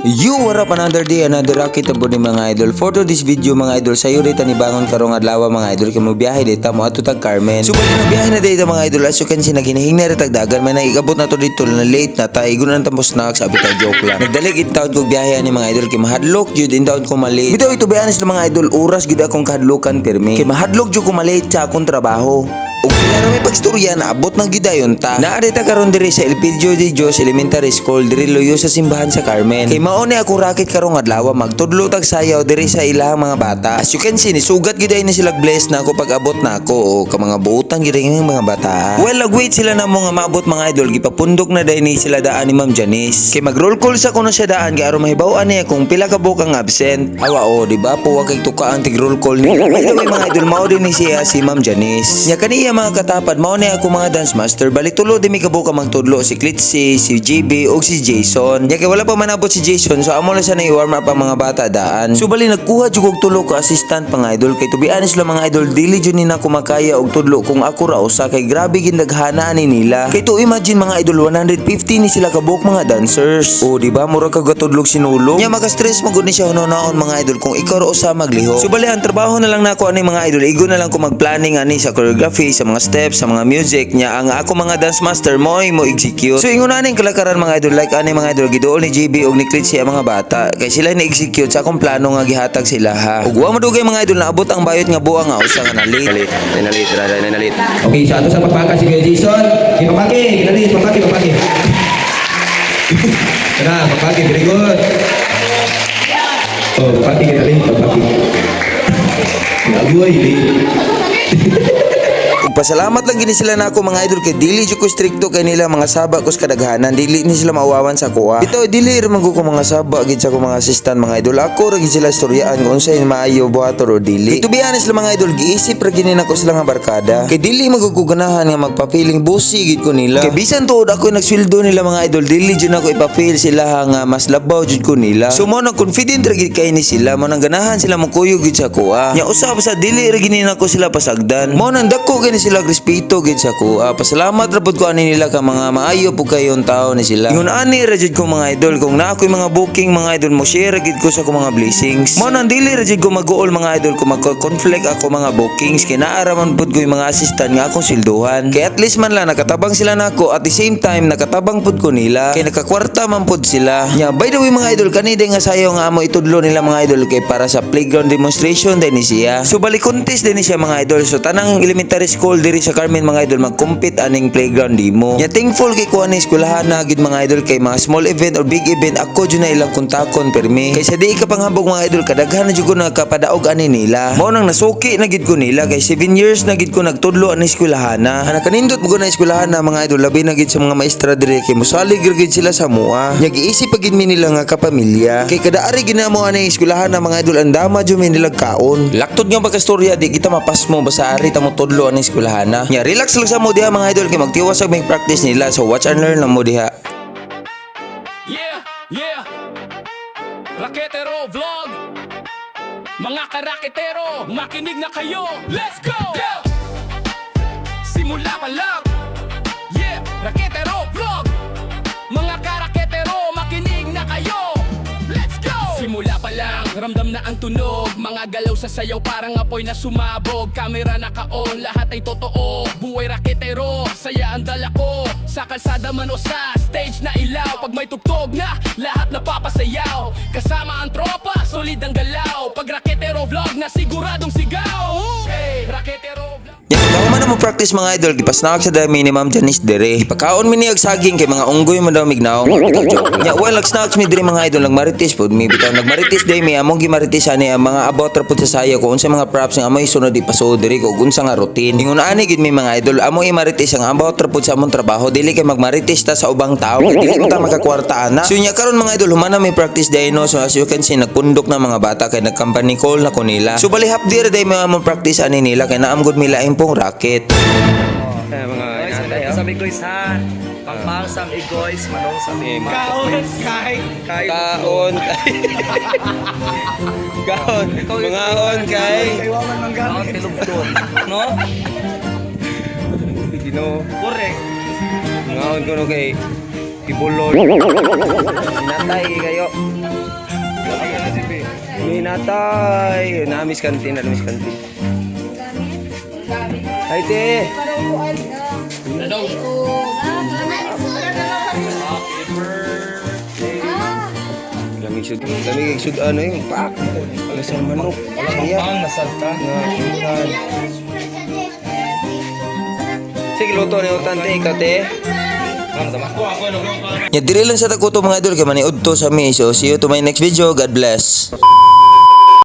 You, what up, another day, another rocket abo ni mga idol. For this video mga idol, sayo dita ni bangon karong adlaw mga idol kay mo biyahe dita mo ato tag Carmen. Subali na biyahe na dita mga idol, as you can see naginahing na retag dagan may naigabot na to dito na late na tay gunan tamo snacks abi tay joke lang. Nagdalig in town kog biyahe ani mga idol kay mahadlok jud in town ko malate. Bitaw ito biyahe sa mga idol, oras gid akong kahadlokan permi. Kay mahadlok jud ko malate sa akong trabaho. Ug klaro may pagstorya na abot ng gidayon ta. Naadita karon diri sa Elpidio de Dios Elementary School diri loyo sa simbahan sa Carmen. Kay mao ni ako raket karong adlaw magtudlo tag sayaw diri sa ilahang mga bata. As you can see ni sugat giday ni sila bless na ako pag abot na ako o ka mga buutan giday ng mga bata. Well, nagwait sila na mo nga maabot mga idol gipapundok na day ni sila daan ni Ma'am Janice. Kay mag-roll call sa kuno siya daan kay aron mahibaw-an niya kung pila ka bukang absent. Awa o di ba po kay tukaan tig roll call ni. By the way mga idol mao din ni siya si Ma'am Janice. Nya kaniya mga katapad mao ni ako mga dance master balik tulo di mi kabuka magtudlo si Klitsi, si JB ug si Jason. Nya kay wala pa manabot si Jason so amo na siya na i-warm up ang mga bata daan. Subali nagkuha jud og tulo ka assistant mga idol kay to be honest lang mga idol dili jud ni na ko makaya og tudlo kung ako ra usa kay grabe gindaghana ni nila. Kay to imagine mga idol 150 ni sila kabuk mga dancers. O di ba mura ka gatudlog sinulog. Nya maka-stress magud ni siya hunaon mga idol kung ikaw ra usa maglihok. Subali ang trabaho na lang nako ani mga idol igo na lang ko mag-planning ani sa choreography sa mga steps sa mga music nya ang ako mga dance master mo execute. So ingon aning kalakaran mga idol like ani mga idol giduol ni JB og ni Klitsi ang mga bata kay sila ni execute sa akong plano nga gihatag sila ha. Ug wa madugay mga idol naabot ang bayot nga buang nga usa nga nalit. Nalit. Okay, sa ato sa pagpaka si Kuya Jason. Ipapaki, papaki. Tara, papaki, very good. Oh, papaki. Nagoy, Pasalamat lang gini sila nako mga idol kay dili jud ko stricto kay nila mga saba ko sa kadaghanan dili ni sila maawawan sa kuha. Bitaw dili ra man ko mga saba gid sa ko mga assistant mga idol ako ra gid sila istoryaan kung unsay maayo buhaton o dili. To be honest lang mga idol giisip ra gini nako sila nga barkada kay dili maguganahan nga magpapiling busi gid ko nila. Kay bisan tuod ako nagsweldo nila mga idol dili jud nako ipapil sila nga mas labaw jud ko nila. So mo nang confident ra gid kay ni sila mo nang ganahan sila magkuyog gid sa kuha. Nya usab sa dili ra gini nako sila pasagdan. Mo nang dako gani sila respeto gid sa ko. Pasalamat ra pud ko ani nila ka mga maayo pud kayong tao ni sila. Ingon ani ra jud ko mga idol kung na ako'y mga booking mga idol mo share gid ko sa ko mga blessings. Mo nang dili ra jud ko mag-uol mga idol ko mag-conflict ako mga bookings kay naara man pud ko yung mga assistant nga akong silduhan. Kay at least man lang nakatabang sila nako at the same time nakatabang pud ko nila kay nakakwarta man pud sila. Nya by the way mga idol kani day nga sayo nga amo itudlo nila mga idol kay para sa playground demonstration din ni siya. So balik contest din ni siya mga idol. So tanang elementary school diri sa Carmen mga idol mag-compete aning playground demo. Nya thankful kay ko ani eskwelahan na gid mga idol kay mga small event or big event ako jud na ilang kontakon permi. Kay sa di ka panghambog mga idol kadaghan na jud ko nagkapadaog ani nila. Mao nang nasuki na gid ko nila kay 7 years na gid ko nagtudlo ani eskwelahan na. Ana kanindot mo na eskwelahan na mga idol labi na gid sa mga maestra dire kay mosalig gid sila sa mua. Nya giisip pa gid mi nila nga kapamilya. Kay kada ari ginamo ani eskwelahan na mga idol andama jud mi nila kaon. Laktod nga pagkastorya di kita mapasmo basta ari ta mo tudlo ani eskwelahan na. Nya relax lang sa mo diha mga idol kay magtiwas sa may practice nila so watch and learn lang mo diha. Yeah Raketero Vlog. Mga karaketero, makinig na kayo. Let's go! Simula pa lang. Yeah, Raketero Vlog. Mga karaketero, makinig na kayo. Let's go! Simula pa lang, ramdam na ang tunog. Mga galaw sa sayaw parang apoy na sumabog. Kamera naka-on, lahat ay totoo. Buhay raketero, saya ang dala ko. Sa kalsada man o sa stage na ilaw. Pag may tugtog na, lahat napapasayaw. Kasama ang tropa, solid ang galaw. Pag Raketero Vlog na siguradong sigaw. Hey, Raketero Vlog. Nya pagkaon man mo practice mga idol gipasnaak sa dami ni Ma'am Janice dire. Ipakaon mi niyag saging kay mga unggoy man daw mignaw. Nya well nag-snacks mi dire mga idol nagmarites pud mi bitaw nagmarites day mi among gimarites ani ang mga about ra pud sa sayo ko unsa mga props nga amoy sunod ipasud dire ko unsa nga routine. Ingon ani gid mi mga idol amo i-marites ang about ra pud sa among trabaho dili kay magmarites ta sa ubang tao dili ta makakwarta ana. So nya karon mga idol humana mi practice day no so as you can see nagpundok na mga bata kay nag-company call na ko nila. So balihap dire day mi among practice ani nila kay naam gud mi laing pong racket. mga inatay. Sabi ko isa, pangpang sa igoys, manong sa mga Kaon. Mangaon kay. kaon tilugtod. No? Dino. Correct. Mangaon ko no kay Ibulol. Hinatay kayo. Hinatay. Namis kantin. Ay, te. Lamig sud ano yung pak. Lasang manok. Saya. Nasalta. Sige, luto ni utante ikate. Nya diri lang sa takuto mga idol kay maniud to sa mi. So see you to my next video. God bless.